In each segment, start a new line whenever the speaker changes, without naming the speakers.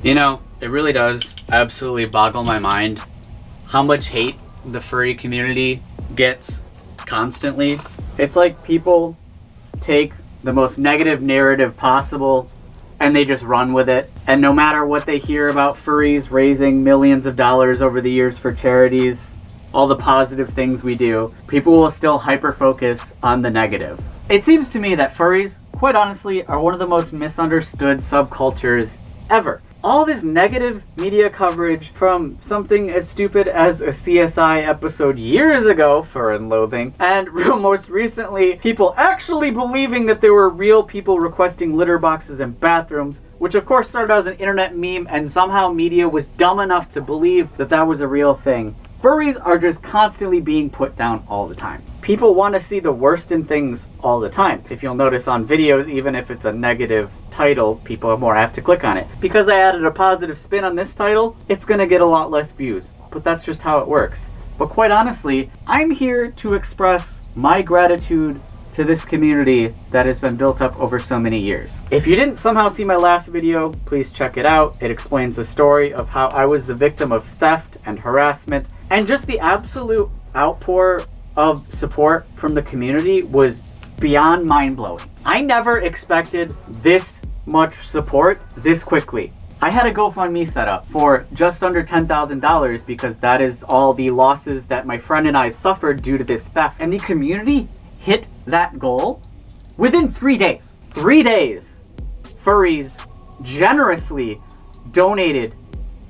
You know, it really does absolutely boggle my mind how much hate the furry community gets constantly. It's like people take the most negative narrative possible and they just run with it. And no matter what they hear about furries raising millions of dollars over the years for charities, all the positive things we do, people will still hyper-focus on the negative. It seems to me that furries, quite honestly, are one of the most misunderstood subcultures ever. All this negative media coverage from something as stupid as a CSI episode years ago, Fur and Loathing, and most recently, people actually believing that there were real people requesting litter boxes in bathrooms, which of course started as an internet meme, and somehow media was dumb enough to believe that that was a real thing. Furries are just constantly being put down all the time. People want to see the worst in things all the time. If you'll notice on videos, even if it's a negative title, people are more apt to click on it. Because I added a positive spin on this title, it's going to get a lot less views. But that's just how it works. But quite honestly, I'm here to express my gratitude to this community that has been built up over so many years. If you didn't somehow see my last video, please check it out. It explains the story of how I was the victim of theft and harassment, and just the absolute outpour of support from the community was beyond mind-blowing. I never expected this much support this quickly. I had a GoFundMe set up for just under $10,000 because that is all the losses that my friend and I suffered due to this theft. And the community hit that goal within 3 days. 3 days, Furries generously donated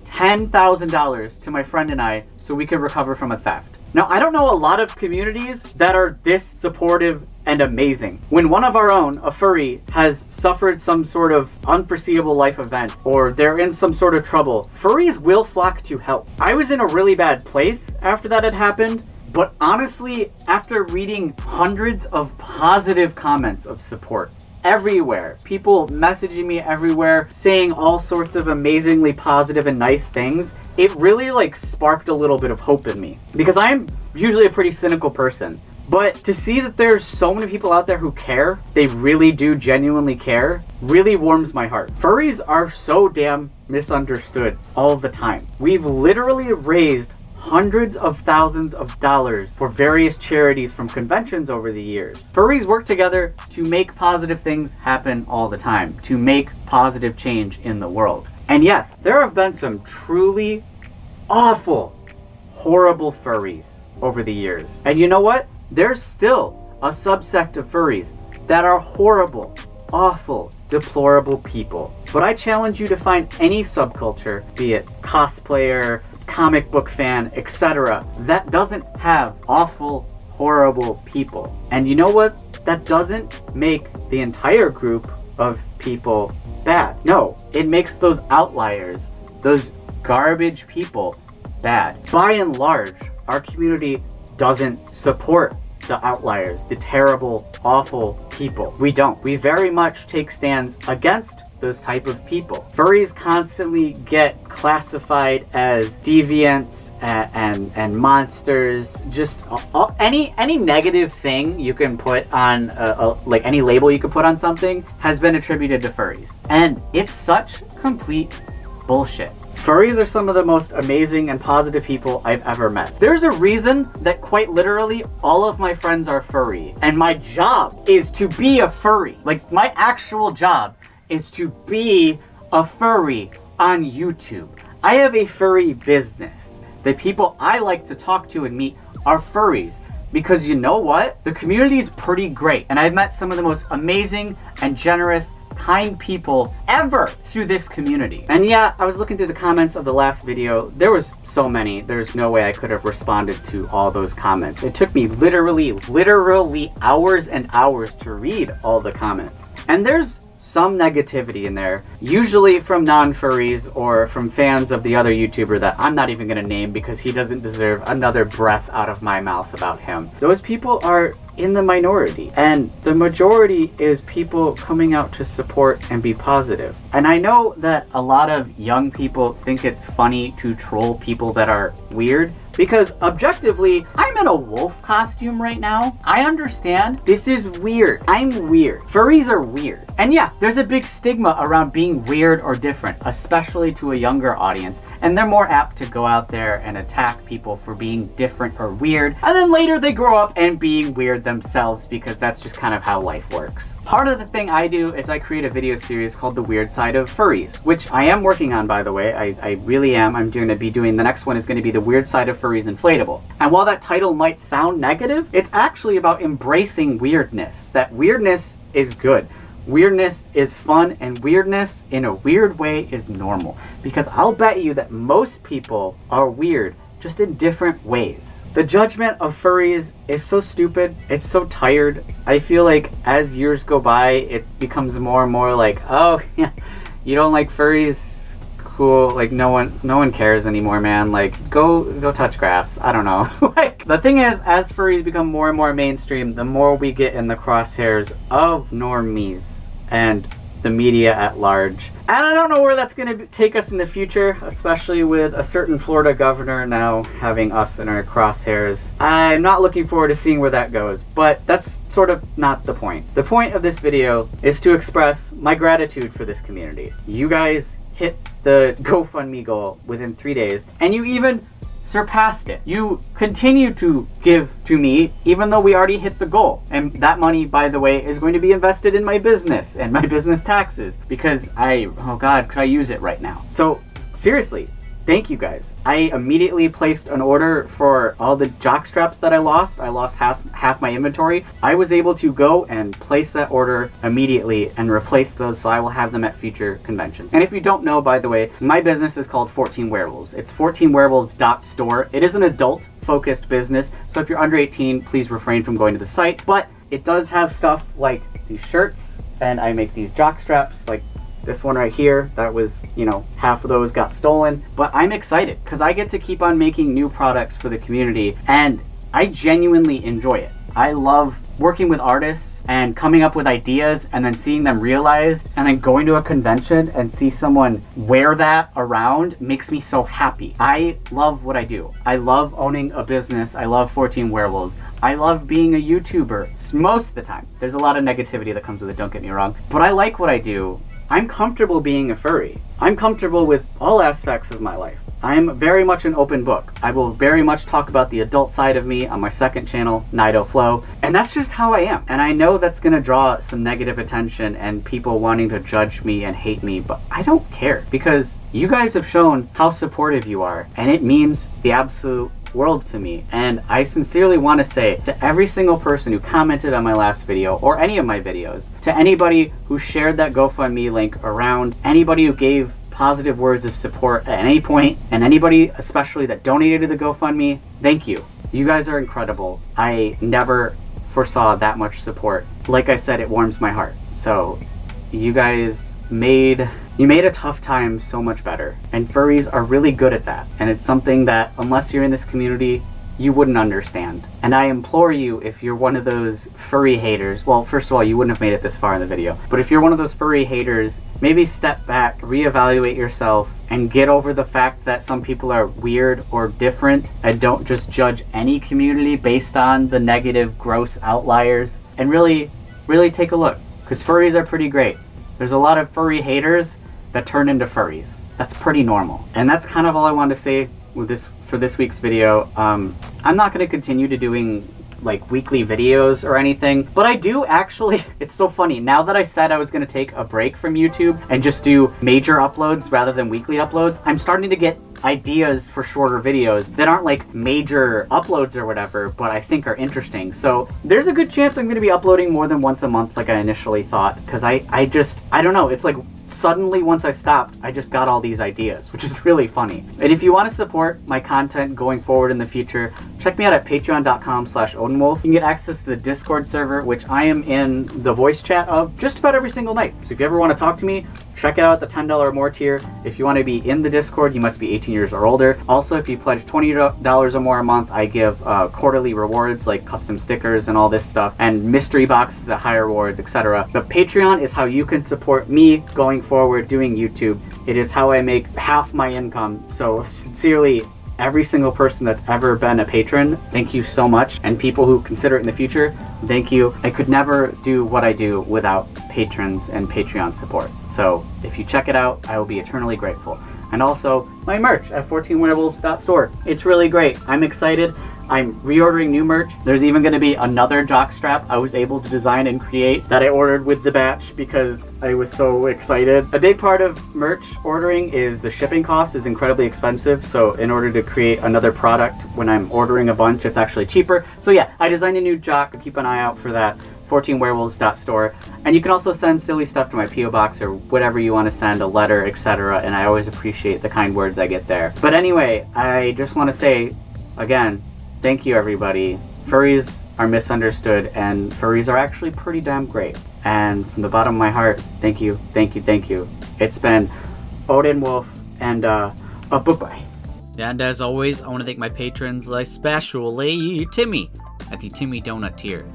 $10,000 to my friend and I so we could recover from a theft. Now, I don't know a lot of communities that are this supportive and amazing. When one of our own, a furry, has suffered some sort of unforeseeable life event or they're in some sort of trouble, furries will flock to help. I was in a really bad place after that had happened, but honestly, after reading hundreds of positive comments of support everywhere, people messaging me everywhere, saying all sorts of amazingly positive and nice things, it really sparked a little bit of hope in me. Because I am usually a pretty cynical person. But to see that there's so many people out there who care, they really do genuinely care, really warms my heart. Furries are so damn misunderstood all the time. We've literally raised hundreds of thousands of dollars for various charities from conventions over the years. Furries work together to make positive things happen all the time, to make positive change in the world. And yes, there have been some truly awful, horrible furries over the years. And you know what? There's still a subsect of furries that are horrible, awful, deplorable people. But I challenge you to find any subculture, be it cosplayer, comic book fan, etc., that doesn't have awful, horrible people. And you know what? That doesn't make the entire group of people bad. No, it makes those outliers, those garbage people, bad. By and large, our community doesn't support the outliers, the terrible, awful people. We don't. We very much take stands against those type of people. Furries constantly get classified as deviants and monsters. Just any negative thing you can put on, any label you can put on something has been attributed to furries. And it's such complete bullshit. Furries are some of the most amazing and positive people I've ever met. There's a reason that quite literally all of my friends are furry. And my job is to be a furry. My actual job is to be a furry on YouTube. I have a furry business. The people I like to talk to and meet are furries. Because you know what? The community is pretty great. And I've met some of the most amazing and generous, kind people ever through this community. And yeah, I was looking through the comments of the last video. There was so many. There's no way I could have responded to all those comments. It took me literally hours and hours to read all the comments. And there's some negativity in there, usually from non-furries or from fans of the other YouTuber that I'm not even going to name because he doesn't deserve another breath out of my mouth about him. Those people are in the minority, and the majority is people coming out to support and be positive. And I know that a lot of young people think it's funny to troll people that are weird, because objectively, I'm in a wolf costume right now. I understand this is weird. I'm weird. Furries are weird. And yeah, yeah, there's a big stigma around being weird or different, especially to a younger audience, and they're more apt to go out there and attack people for being different or weird, and then later they grow up and being weird themselves, because that's just kind of how life works. Part of the thing I do is I create a video series called The Weird Side of Furries, which I am working on, by the way. I really am. I'm going to be doing, the next one is going to be The Weird Side of Furries Inflatable. And while that title might sound negative, it's actually about embracing weirdness. That weirdness is good. Weirdness is fun, and weirdness in a weird way is normal. Because I'll bet you that most people are weird, just in different ways. The judgment of furries is so stupid. It's so tired. I feel like as years go by, it becomes more and more like, oh, yeah, you don't like furries? Cool. Like, no one cares anymore, man. Like, go touch grass. I don't know. Like, the thing is, as furries become more and more mainstream, the more we get in the crosshairs of normies and the media at large. And I don't know where that's going to take us in the future, especially with a certain Florida governor now having us in our crosshairs. I'm not looking forward to seeing where that goes, but that's sort of not the point. The point of this video is to express my gratitude for this community. You guys hit the GoFundMe goal within 3 days, and you even surpassed it. You continue to give to me even though we already hit the goal, and that money, by the way, is going to be invested in my business and my business taxes, because oh god, could I use it right now? So seriously, thank you guys. I immediately placed an order for all the jock straps that I lost. I lost half my inventory. I was able to go and place that order immediately and replace those, so I will have them at future conventions. And if you don't know, by the way, my business is called 14 Werewolves. It's 14werewolves.store. It is an adult-focused business, so if you're under 18, please refrain from going to the site. But it does have stuff like these shirts, and I make these jock straps, like this one right here. That was, half of those got stolen. But I'm excited because I get to keep on making new products for the community, and I genuinely enjoy it. I love working with artists and coming up with ideas and then seeing them realized, and then going to a convention and see someone wear that around makes me so happy. I love what I do. I love owning a business. I love 14 Werewolves. I love being a YouTuber most of the time. There's a lot of negativity that comes with it, don't get me wrong, but I like what I do. I'm comfortable being a furry. I'm comfortable with all aspects of my life. I'm very much an open book. I will very much talk about the adult side of me on my second channel, Nido Flow, and that's just how I am. And I know that's gonna draw some negative attention and people wanting to judge me and hate me, but I don't care, because you guys have shown how supportive you are, and it means the absolute world to me. And I sincerely want to say to every single person who commented on my last video or any of my videos, to anybody who shared that GoFundMe link around, anybody who gave positive words of support at any point, and anybody especially that donated to the GoFundMe, thank you. You guys are incredible. I never foresaw that much support. Like I said, it warms my heart. So you guys made a tough time so much better, and furries are really good at that, and it's something that unless you're in this community you wouldn't understand. And I implore you, if you're one of those furry haters, well, first of all, you wouldn't have made it this far in the video, but if you're one of those furry haters, maybe step back, reevaluate yourself, and get over the fact that some people are weird or different, and don't just judge any community based on the negative, gross outliers, and really take a look, because furries are pretty great. There's a lot of furry haters that turn into furries. That's pretty normal. And that's kind of all I wanted to say with this week's video. I'm not going to continue to doing like weekly videos or anything, but I do actually, it's so funny, now that I said I was going to take a break from YouTube and just do major uploads rather than weekly uploads, I'm starting to get ideas for shorter videos that aren't like major uploads or whatever, but I think are interesting. So there's a good chance I'm going to be uploading more than once a month like I initially thought, because I don't know, it's like suddenly once I stopped, I just got all these ideas, which is really funny. And if you want to support my content going forward in the future, check me out at patreon.com/OdinWolf. You can get access to the Discord server, which I am in the voice chat of just about every single night. So if you ever want to talk to me, check it out at the $10 or more tier. If you want to be in the Discord, you must be 18 years or older. Also, if you pledge $20 or more a month, I give quarterly rewards like custom stickers and all this stuff, and mystery boxes at higher rewards, etc. The Patreon is how you can support me going forward doing YouTube. It is how I make half my income. So sincerely, every single person that's ever been a patron, thank you so much. And people who consider it in the future, thank you. I could never do what I do without patrons and Patreon support. So if you check it out, I will be eternally grateful. And also my merch at 14werewolves.store. It's really great. I'm excited. I'm reordering new merch. There's even going to be another jock strap I was able to design and create that I ordered with the batch because I was so excited. A big part of merch ordering is the shipping cost is incredibly expensive. So in order to create another product, when I'm ordering a bunch, it's actually cheaper. So yeah, I designed a new jock. Keep an eye out for that. 14werewolves.store. And you can also send silly stuff to my P.O. box or whatever you want to send, a letter, etc. And I always appreciate the kind words I get there. But anyway, I just want to say, again, thank you, everybody. Furries are misunderstood, and furries are actually pretty damn great. And from the bottom of my heart, thank you, thank you, thank you. It's been Odin Wolf, and bye-bye.
And as always, I want to thank my patrons, especially Timmy at the Timmy Donut tier.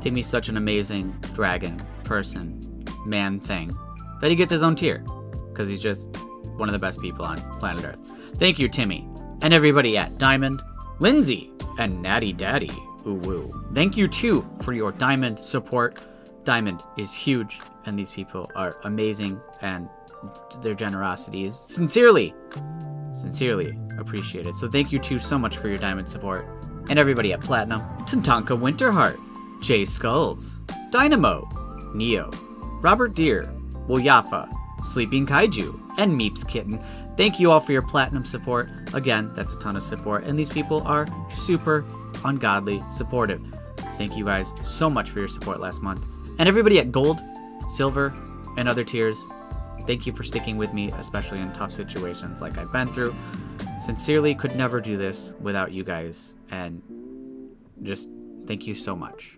Timmy's such an amazing dragon, person, man thing, that he gets his own tier, because he's just one of the best people on planet Earth. Thank you, Timmy. And everybody at Diamond, Lindsay, and Natty Daddy, ooh woo. Thank you too for your Diamond support. Diamond is huge, and these people are amazing, and their generosity is sincerely appreciated. So thank you too so much for your Diamond support. And everybody at Platinum, Tatanka Winterheart, Jay Skulls, Dynamo, Neo, Robert Deere, Wolyafa, Sleeping Kaiju, and Meeps Kitten. Thank you all for your Platinum support. Again, that's a ton of support, and these people are super ungodly supportive. Thank you guys so much for your support last month. And everybody at Gold, Silver, and other tiers, thank you for sticking with me, especially in tough situations like I've been through. Sincerely could never do this without you guys, and just thank you so much.